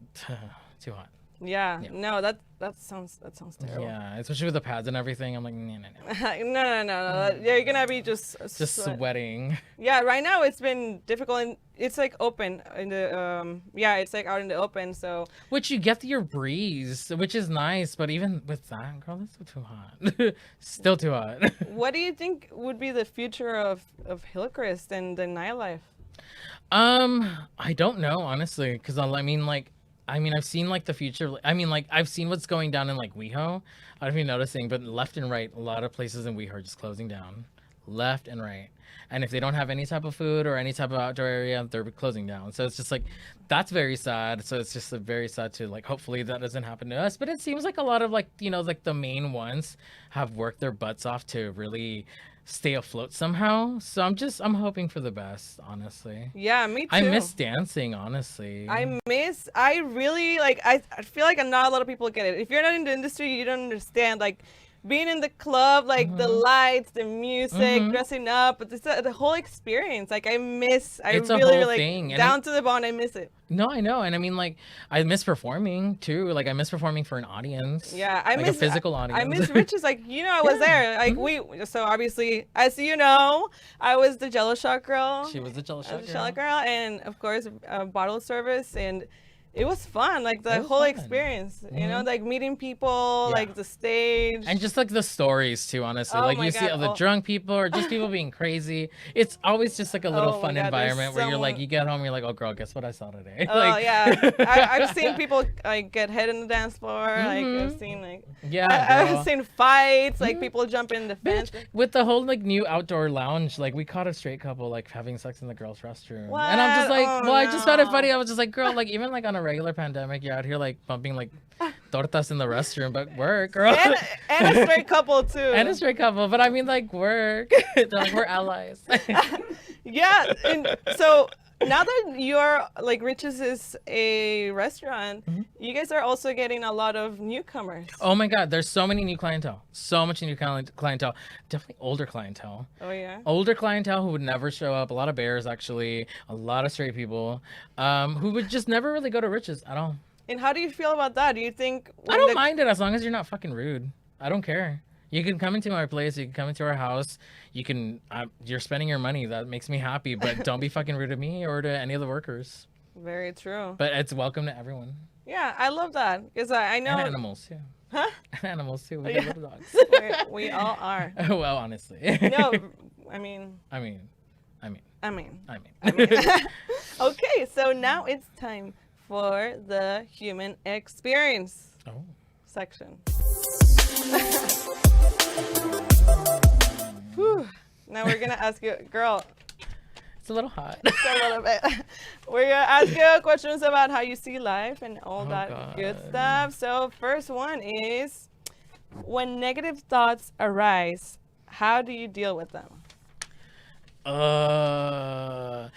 too hot. Yeah. No, that sounds terrible. Yeah, especially with the pads and everything. I'm like, no. No. Yeah, you're gonna be just sweating. Yeah, right now it's been difficult, and it's like open in the it's like out in the open. So which you get your breeze, which is nice, but even with that, girl, that's still too hot. Still too hot. what do you think would be the future of Hillcrest and the nightlife? I don't know honestly, because I've seen like the future. I've seen what's going down in like WeHo. I don't know if you're noticing, but left and right, a lot of places in WeHo are just closing down, left and right. And if they don't have any type of food or any type of outdoor area, they're closing down. So it's just like, that's very sad. So it's just very sad to like, hopefully that doesn't happen to us. But it seems like a lot of like, like the main ones have worked their butts off to really stay afloat somehow. So I'm hoping for the best, honestly. Yeah, me too. I miss dancing, honestly. I really like, I feel like not a lot of people get it. If you're not in the industry, you don't understand like being in the club, like the lights, the music, dressing up, but it's the whole experience. Like it's really thing. Down to the bone. I miss it. No, I know, and I mean, like, I miss performing too. Like, I miss performing for an audience. Yeah, I miss a physical audience. I miss Rich's. Like, I was there. Like, so obviously, as you know, I was the Jello shot girl. She was the Jello shot girl, and of course, bottle service, and it was fun. Like the whole experience, like meeting people, like the stage, and just like the stories too. Honestly, like you see all the drunk people or just people being crazy. It's always just like a little fun environment where you're like, you get home, you're like, oh girl, guess what I saw today? Yeah, I've seen people like get hit in the dance floor. Like I've seen I've seen fights, like people jump in the fence. With the whole like new outdoor lounge, like we caught a straight couple like having sex in the girls' restroom, what? And I'm just like, I just found it funny. I was just like, girl, like even like on a regular pandemic, you're out here like bumping like tortas in the restroom, but work, girl. And a straight couple too. And a straight couple, but I mean like work. They're like, we're allies. Yeah, and so now that you're like Rich's is a restaurant, you guys are also getting a lot of newcomers. Oh my God, there's so many new clientele. So much new clientele. Definitely older clientele. Oh yeah. Older clientele who would never show up. A lot of bears actually. A lot of straight people, who would just never really go to Rich's at all. And how do you feel about that? Do you think I don't mind it as long as you're not fucking rude. I don't care. You can come into our place. You can come into our house. You can. You're spending your money. That makes me happy. But don't be fucking rude to me or to any of the workers. Very true. But it's welcome to everyone. Yeah, I love that because I know. And animals too. Huh? And animals too. We got little dogs. We all are. Well, honestly. No, I mean. Okay, so now it's time for the human experience section. Whew. Now we're gonna ask you, girl. It's a little hot. It's a little bit. We're gonna ask you questions about how you see life and all that good stuff. So first one is, when negative thoughts arise, how do you deal with them? Well,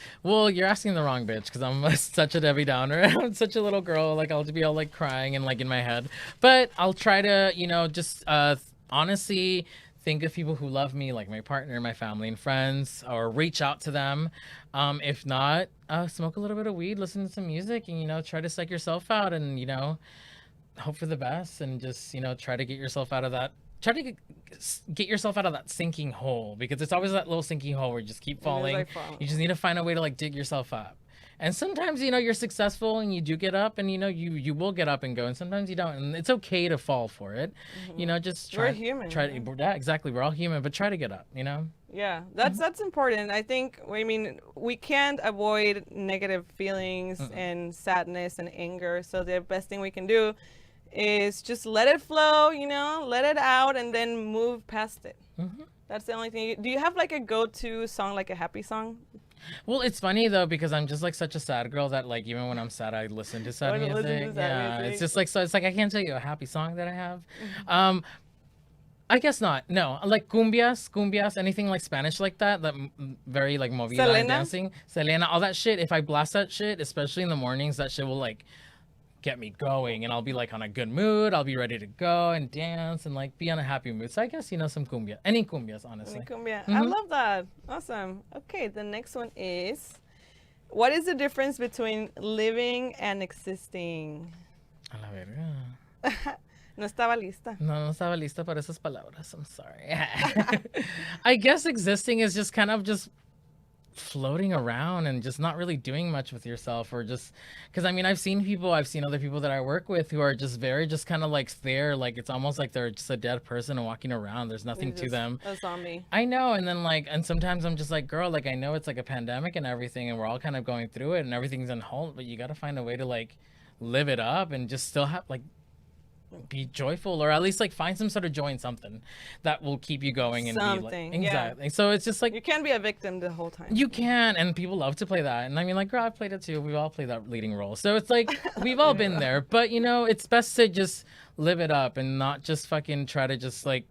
you're asking the wrong bitch because I'm such a Debbie Downer. I'm such a little girl. Like I'll just be all like crying and like in my head. But I'll try to, just honestly think of people who love me, like my partner, my family and friends, or reach out to them. If not, smoke a little bit of weed, listen to some music, and try to psych yourself out, and hope for the best, and just try to get yourself out of that. Try to get yourself out of that sinking hole, because it's always that little sinking hole where you just keep falling. You just need to find a way to like dig yourself up. And sometimes, you know, you're successful and you do get up and, you know, you will get up and go. And sometimes you don't. And it's okay to fall for it. You know, just try. We're human. Yeah, exactly. We're all human, but try to get up, you know? Yeah, that's important. I think, I mean, we can't avoid negative feelings and sadness and anger. So the best thing we can do is just let it flow, you know, let it out and then move past it. That's the only thing. Do you have like a go-to song, like a happy song? Well, it's funny though because I'm just like such a sad girl that like even when I'm sad I listen to sad music. Yeah, it's just like so. It's like I can't tell you a happy song that I have. I guess not. No, like cumbias, anything like Spanish like that. That very like movida Selena? dancing, Selena, all that shit. If I blast that shit, especially in the mornings, that shit will like get me going, and I'll be like on a good mood. I'll be ready to go and dance and like be on a happy mood. So I guess you know some cumbia, any cumbias, honestly. Any cumbia. I love that. Awesome. Okay, the next one is, what is the difference between living and existing? A la verga. No estaba lista. No estaba lista para esas palabras. I'm sorry. I guess existing is just kind of just floating around and just not really doing much with yourself, or just because I mean I've seen other people that I work with who are just very just kind of like there, like it's almost like they're just a dead person and walking around. There's nothing to them. A zombie. I know. And then like, and sometimes I'm just like, girl, like I know it's like a pandemic and everything and we're all kind of going through it and everything's on hold, but you got to find a way to like live it up and just still have like be joyful, or at least like find some sort of joy in something that will keep you going and something, be like, exactly. So it's just like you can't be a victim the whole time. you can, and people love to play that. And I mean, like, girl, I've played it too. We've all played that leading role. So it's like we've all been there. But you know, it's best to just live it up and not just fucking try to just like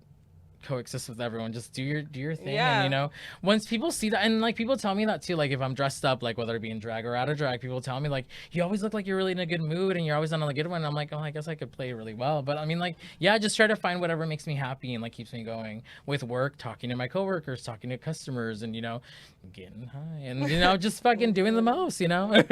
coexist with everyone. Just do your thing. Yeah. And you know, once people see that, and like people tell me that too, like if I'm dressed up, like whether it be in drag or out of drag, people tell me like, you always look like you're really in a good mood and you're always on a good one. And I'm like, oh, I guess I could play really well. But I mean, like, yeah, just try to find whatever makes me happy and like keeps me going with work, talking to my coworkers, talking to customers, and you know, getting high and you know, just fucking doing the most, you know.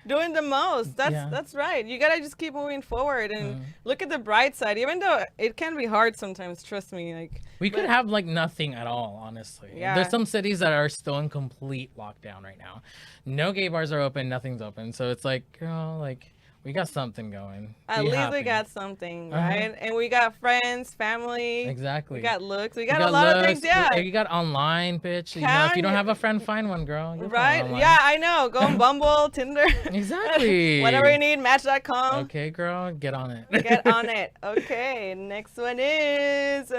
Doing the most. Yeah. That's right. You gotta just keep moving forward and look at the bright side, even though it can be hard sometimes. Trust me. Like we could have like nothing at all, honestly. Yeah. There's some cities that are still in complete lockdown right now. No gay bars are open, nothing's open. So it's like, girl, like we got something going. At Be least happy. we got something, right? And we got friends, family. Exactly. We got looks. We got a lot of things. Yeah. You got online, bitch. You know, if you don't have a friend, find one, girl. You'll find Right? online. Yeah, I know. Go on Bumble, Tinder. Exactly. Whatever you need, Match.com. Okay, girl, get on it. Get on it. Okay, next one is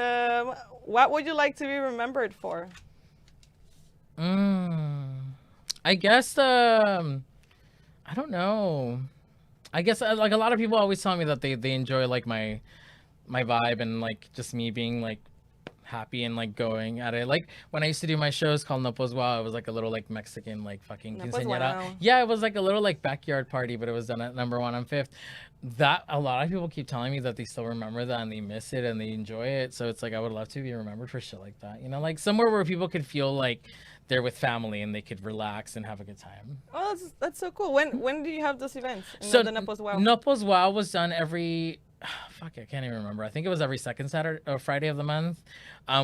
what would you like to be remembered for? I guess I don't know. I guess like a lot of people always tell me that they enjoy like my vibe and like just me being like happy and like going at it. Like when I used to do my shows called No Pues Wow, it was like a little like Mexican like fucking No Pues quinceañera. Wow. Yeah, it was like a little like backyard party, but it was done at number 1 on 5th. That a lot of people keep telling me that they still remember that and they miss it and they enjoy it. So it's like I would love to be remembered for shit like that. You know, like somewhere where people could feel like they're with family and they could relax and have a good time. Oh, that's so cool. When do you have those events? So the No Pues Wow? No Pues Wow was done every fuck, I can't even remember. I think it was every second Saturday or Friday of the month.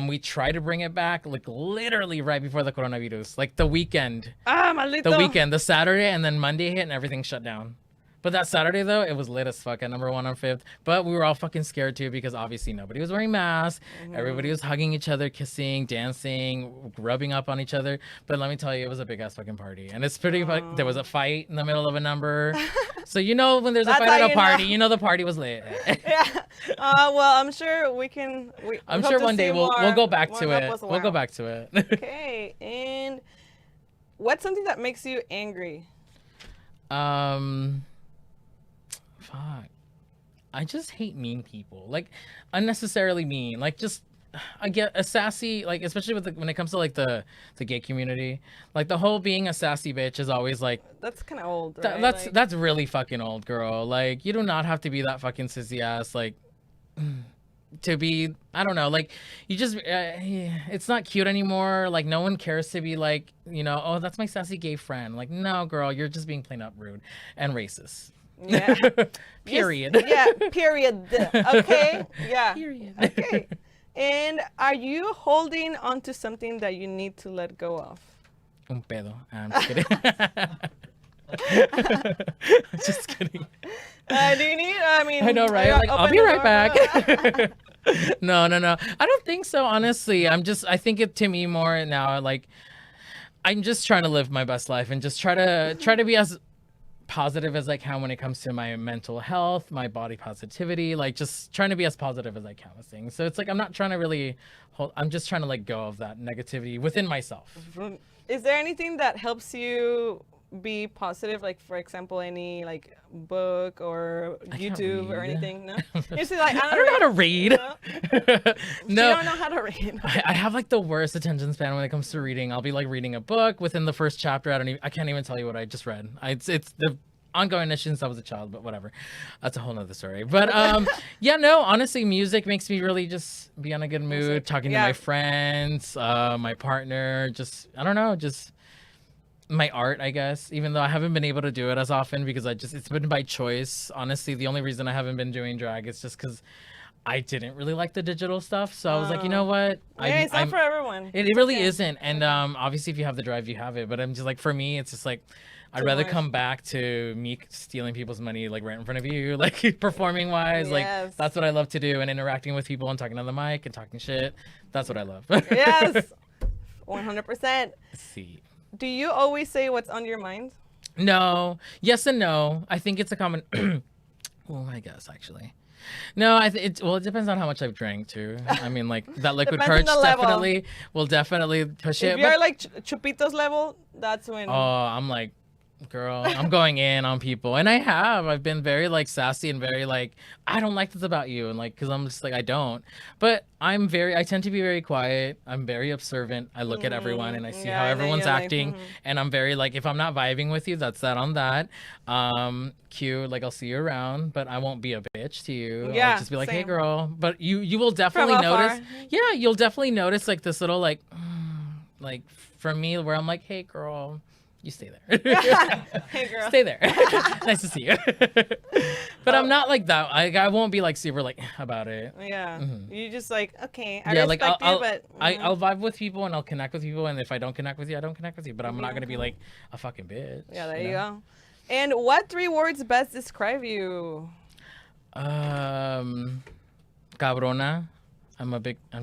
We try to bring it back like literally right before the coronavirus, like the weekend. Maldito. The weekend, the Saturday, and then Monday hit and everything shut down. But that Saturday though, it was lit as fuck at number 1 on 5th. But we were all fucking scared too because obviously nobody was wearing masks. Everybody was hugging each other, kissing, dancing, rubbing up on each other. But let me tell you, it was a big ass fucking party, and it's pretty. There was a fight in the middle of a number, so you know when there's a fight at a party, you know the party was lit. Yeah. Well, I'm sure we can. I'm sure one day we'll go back to it. We'll go back to it. Okay. And what's something that makes you angry? Fuck. I just hate mean people. Like unnecessarily mean. Like just I get a sassy, like especially with when it comes to like the gay community. Like the whole being a sassy bitch is always like that's kind of old, right? That's really fucking old, girl. Like you do not have to be that fucking sissy ass like to be, I don't know, like you just it's not cute anymore. Like no one cares to be like, you know, oh, that's my sassy gay friend. Like no, girl, you're just being plain up rude and racist. Yeah. Period. Yeah, period. Okay. Yeah. Period. Okay. And are you holding on to something that you need to let go of? Un pedo. I'm just kidding. Just kidding. Do you need? I mean, I know, right? Like, I'll open be the right door back. No. I don't think so, honestly. I think it to me more now, like, I'm just trying to live my best life and just try to be as positive as I can when it comes to my mental health, my body positivity, like just trying to be as positive as I can with things. So it's like I'm not trying to really I'm just trying to let go of that negativity within myself. Is there anything that helps you be positive? Like, for example, any like book or YouTube or read. anything? No. You see, like, I don't know how to read. No. No. You don't know how to read. I have like the worst attention span when it comes to reading. I'll be like reading a book within the first chapter. I can't even tell you what I just read. It's the ongoing issue since I was a child, but whatever. That's a whole nother story. But yeah, no, honestly, music makes me really just be on a good mood, talking to my friends, my partner, just, I don't know, just my art, I guess, even though I haven't been able to do it as often because it's been by choice. Honestly, the only reason I haven't been doing drag is just because I didn't really like the digital stuff. So I was like, you know what? Yeah, it's not for everyone. It really isn't. And obviously, if you have the drive, you have it. But I'm just like, for me, it's just like, I'd rather come back to me stealing people's money, like right in front of you, like performing wise. Like, that's what I love to do. And interacting with people and talking on the mic and talking shit. That's what I love. Yes. 100%. See. Do you always say what's on your mind? No. Yes and no. I think it's a common... well, I guess, actually. No, it depends on how much I've drank, too. I mean, like, that liquid courage definitely will definitely push it. If you're like Chupitos level, that's when... Oh, I'm like... Girl, I'm going in on people, and I've been very like sassy and very like, I don't like this about you, and like, because I'm just like, I don't, but I tend to be very quiet. I'm very observant. I look at everyone and I see how everyone's acting, like, and I'm very like, if I'm not vibing with you, that's that on that. Cute, like, I'll see you around, but I won't be a bitch to you. I'll just be like, hey girl, but you will definitely notice. Yeah, you'll definitely notice like this little like from me where I'm like, hey girl, you stay there. Hey girl. Stay there. Nice to see you. But I'm not like that. I won't be like super like about it. Yeah. You just like, okay, I respect you, but I'll vibe with people and I'll connect with people, and if I don't connect with you, I don't connect with you. But I'm not gonna be like a fucking bitch. Yeah, there you go. And what 3 words best describe you? Cabrona. I'm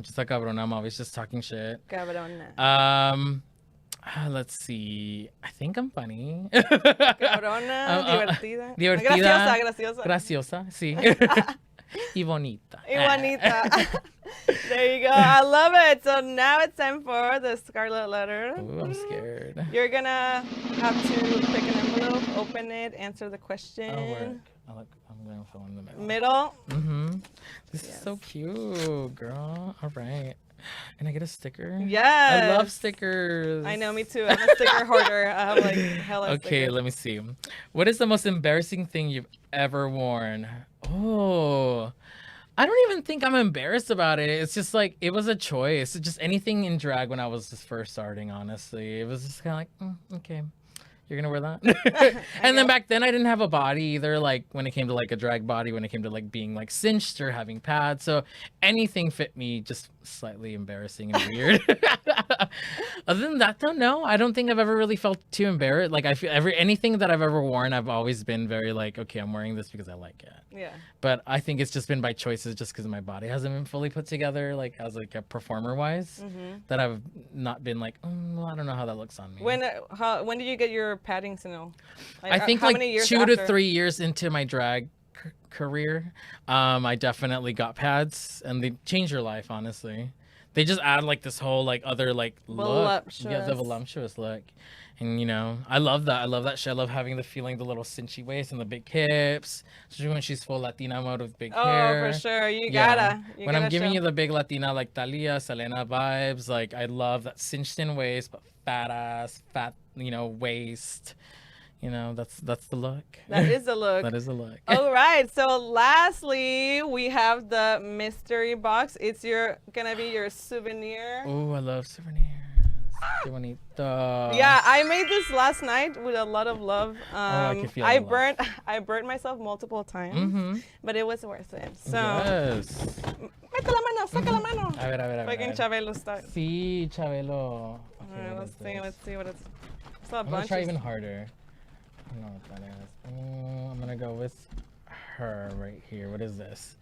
just a cabrona. I'm always just talking shit. Cabrona. Let's see. I think I'm funny. Cabrona, divertida. Graciosa, sí. Y bonita. There you go. I love it. So now it's time for the Scarlet Letter. Ooh, I'm scared. You're gonna have to pick an envelope, open it, answer the question. I'm gonna fill in the middle. Middle? This is so cute, girl. All right. And I get a sticker? Yes. I love stickers. I know, me too. I'm a sticker hoarder. I have like hella stickers. Okay, let me see. What is the most embarrassing thing you've ever worn? Oh, I don't even think I'm embarrassed about it. It's just like, it was a choice. It's just anything in drag when I was just first starting, honestly. It was just kind of like, okay. You're gonna wear that? And then back then I didn't have a body either, like when it came to like a drag body, when it came to like being like cinched or having pads, so anything fit me, just slightly embarrassing and weird. Other than that though, no, I don't think I've ever really felt too embarrassed. Like I feel anything that I've ever worn, I've always been very like, okay, I'm wearing this because I like it. Yeah. But I think it's just been by choices, just because my body hasn't been fully put together, like as like a performer wise, that I've not been like, well, I don't know how that looks on me. When did you get your padding signal? Like, I think like 2 to 3 years into my drag career, I definitely got pads, and they change your life, honestly. They just add like this whole like other like look, the voluptuous look, and you know, I love that. I love that shit. I love having the feeling, the little cinchy waist and the big hips, especially when she's full Latina mode with big hair. Oh, for sure, you gotta. When I'm giving you the big Latina like Thalia, Selena vibes, like I love that cinched in waist, but fat, you know, waist. You know, that's the look. That is the look. That is the look. All right. So lastly, we have the mystery box. It's gonna be your souvenir. Oh, I love souvenirs. Qué bonito. Yeah, I made this last night with a lot of love. I can feel I burnt myself multiple times, but it was worth it. So. Yes. Mete la mano, saca la mano. A ver. Fucking Chabelo style. Sí, Chabelo. Okay, let's see what it's. I'm gonna try even harder. don't know what that is. I'm gonna go with her right here. What is this?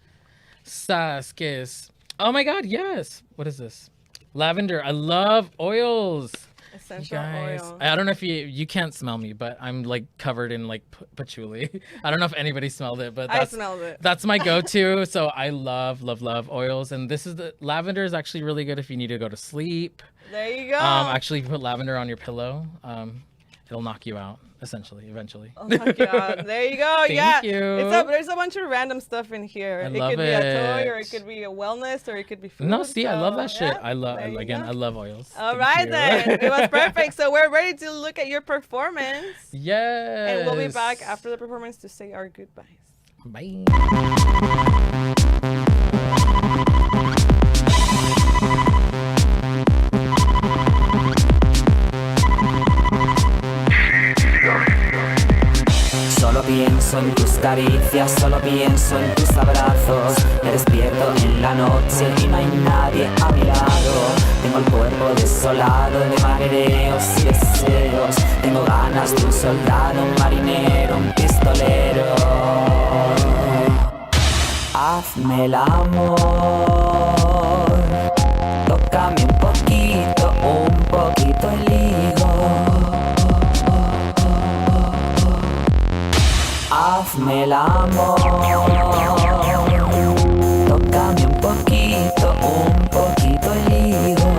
Kiss. Oh my god, yes. What is this? Lavender. I love oils. Essential Guys, oil. I don't know if you can't smell me, but I'm like covered in like patchouli. I don't know if anybody smelled it, but I smelled it. that's my go-to. So I love oils, and this is the lavender is actually really good if you need to go to sleep. There you go. Actually put lavender on your pillow. It'll knock you out eventually. Oh my god! There you go. Thank you. There's a bunch of random stuff in here. I It love could be a toy, it. or it could be a wellness, or it could be food. No, see, I love that shit. yeah, I love there you again. go. I love oils. All Thank right you. then, it was perfect. So we're ready to look at your performance, Yes. and we'll be back after the performance to say our goodbyes. Bye. Solo pienso en tus caricias, solo pienso en tus abrazos. Me despierto en la noche y no hay nadie a mi lado. Tengo el cuerpo desolado de mareos y deseos. Tengo ganas de un soldado, un marinero, un pistolero. Hazme el amor, tócame un poquito el higo. Hazme el amor, tócame un poquito el higo.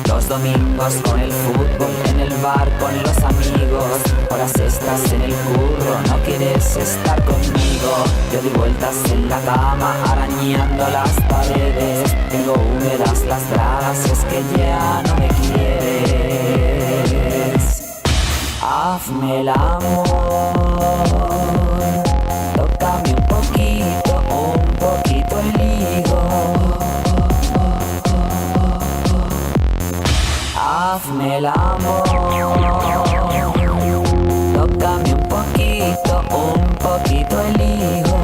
Los domingos con el fútbol, en el bar con los amigos. Horas estás en el curro, no quieres estar conmigo. Yo doy vueltas en la cama, arañando las paredes. Tengo húmedas las bragas, es que ya no me quieres. Hazme el amor, tócame un poquito el higo. Hazme el amor, tócame un poquito el higo.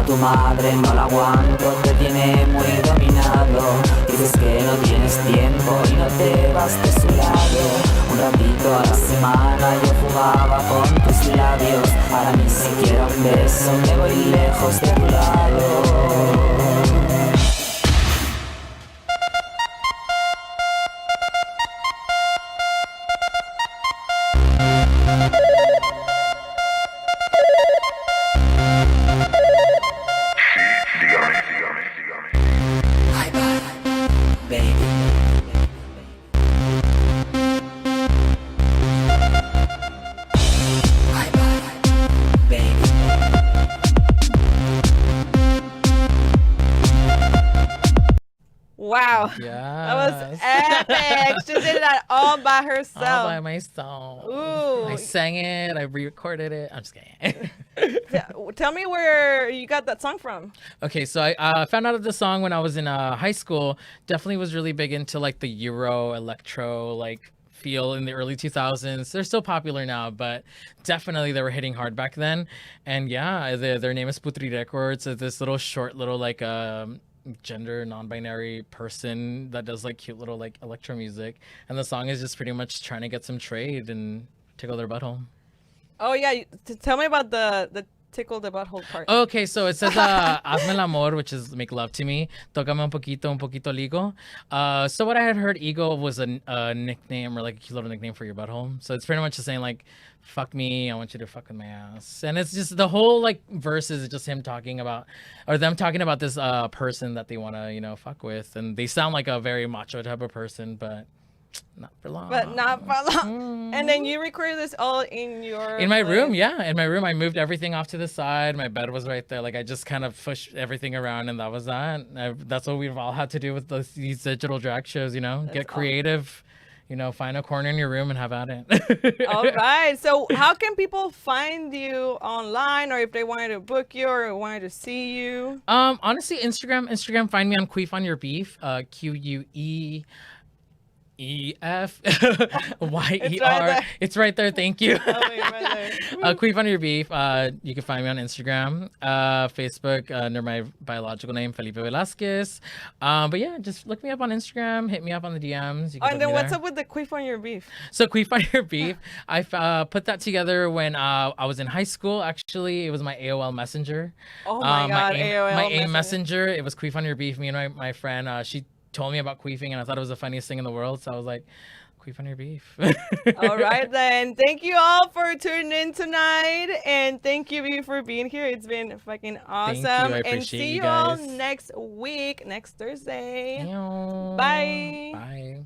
Tu madre no la aguanto, te tiene muy dominado. Dices que no tienes tiempo y no te vas de su lado. Un ratito a la semana yo jugaba con tus labios. Ahora ni siquiera un beso, me voy lejos de tu lado. Wow. Yeah. That was epic. She did that all by herself. All by myself. Ooh. I sang it. I re-recorded it. I'm just kidding. Tell me where you got that song from. Okay, so I found out of the song when I was in high school. Definitely was really big into like the Euro electro like feel in the early 2000s. They're still popular now, but definitely they were hitting hard back then. And yeah, their name is Putri Records. It's this little short little like gender non-binary person that does like cute little like electro music, and the song is just pretty much trying to get some trade and tickle their butthole. Oh yeah, tell me about the tickle the butthole part. Okay, so it says hazme el amor, which is make love to me. Tócame un poquito ligo. So what I had heard, ego was a nickname or like a cute little nickname for your butthole. So it's pretty much just saying like, fuck me, I want you to fuck with my ass. And it's just the whole like verse is just him talking about, or them talking about this person that they want to, you know, fuck with. And they sound like a very macho type of person, but not for long. But not for long. And then you recorded this all in my place. room, yeah. In my room, I moved everything off to the side. My bed was right there. Like I just kind of pushed everything around, and that was that. That's what we've all had to do with these digital drag shows. You know, get creative. You know, find a corner in your room and have at it. All right. So how can people find you online, or if they wanted to book you or wanted to see you? Honestly, Instagram. Find me on Queef on Your Beef. QUEEF YER. It's right there. Thank you. Queef on Your Beef. You can find me on Instagram, Facebook, under my biological name, Felipe Velasquez. But yeah, just look me up on Instagram. Hit me up on the DMs. You can And then what's up with the Queef on Your Beef? So Queef on Your Beef, I put that together when I was in high school. Actually, it was my AOL Messenger. Oh my God, my AIM AOL Messenger. It was Queef on Your Beef. Me and my friend, she told me about queefing, and I thought it was the funniest thing in the world. So I was like, Queef on Your Beef. All right, then. Thank you all for tuning in tonight. And thank you, Bebe, for being here. It's been fucking awesome. Thank you. I and appreciate see you all guys. next week, next Thursday. Bye. Bye. Bye.